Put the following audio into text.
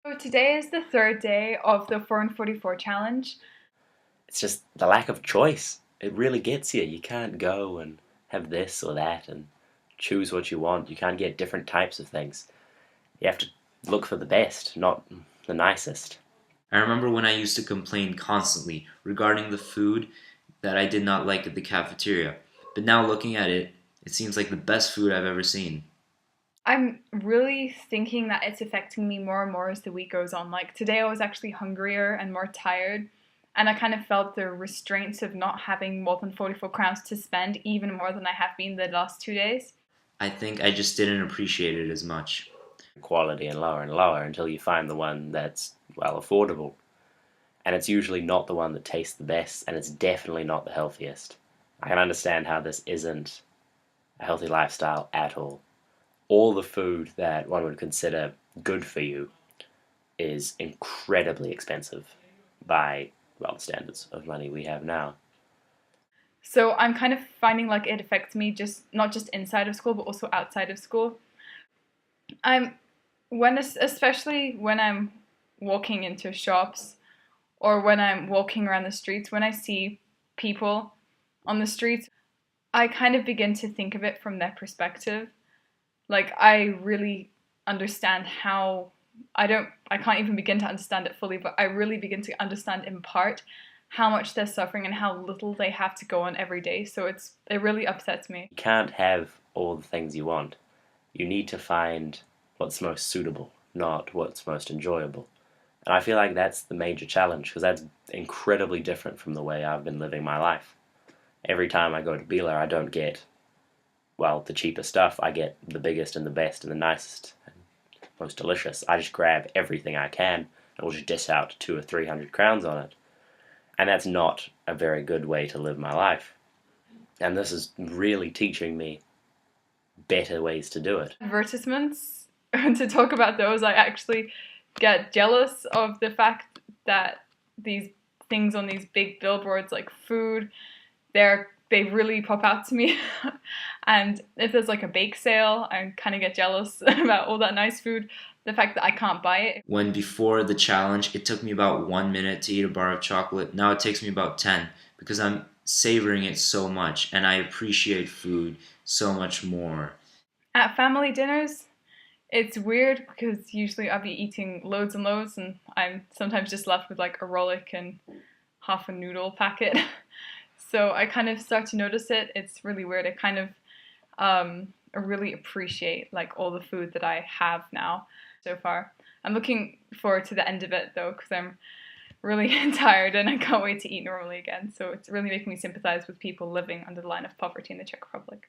So today is the third day of the 4 and 44 challenge. It's just the lack of choice. It really gets you. You can't go and have this or that and choose what you want. You can't get different types of things. You have to look for the best, not the nicest. I remember when I used to complain constantly regarding the food that I did not like at the cafeteria, but now looking at it, it seems like the best food I've ever seen. I'm really thinking that it's affecting me more and more as the week goes on. Like today, I was actually hungrier and more tired, and I kind of felt the restraints of not having more than 44 crowns to spend, even more than I have been the last 2 days. I think I just didn't appreciate it as much. Quality and lower until you find the one that's, well, affordable. And it's usually not the one that tastes the best, and it's definitely not the healthiest. I can understand how this isn't a healthy lifestyle at all. All the food that one would consider good for you is incredibly expensive by, well, the standards of money we have now. So I'm kind of finding like it affects me just not just inside of school, but also outside of school. I'm especially when I'm walking into shops or when I'm walking around the streets, when I see people on the streets, I kind of begin to think of it from their perspective. Like I really understand how I can't even begin to understand it fully, but I really begin to understand in part how much they're suffering and how little they have to go on every day. So it really upsets me. You can't have all the things you want. You need to find what's most suitable, not what's most enjoyable. And I feel like that's the major challenge because that's incredibly different from the way I've been living my life. Every time I go to Bela, I don't get, well, the cheapest stuff. I get the biggest and the best and the nicest and most delicious. I just grab everything I can and will just dish out 200 or 300 crowns on it. And that's not a very good way to live my life. And this is really teaching me better ways to do it. Advertisements, to talk about those, I actually get jealous of the fact that these things on these big billboards like food, they really pop out to me. And if there's like a bake sale, I kind of get jealous about all that nice food. The fact that I can't buy it. When before the challenge, it took me about 1 minute to eat a bar of chocolate, now it takes me about 10 because I'm savoring it so much and I appreciate food so much more. At family dinners, it's weird because usually I'll be eating loads and loads, and I'm sometimes just left with like a rollick and half a noodle packet. So I kind of start to notice it. It's really weird. I kind of really appreciate like all the food that I have now so far. I'm looking forward to the end of it though, because I'm really tired and I can't wait to eat normally again. So it's really making me sympathize with people living under the line of poverty in the Czech Republic.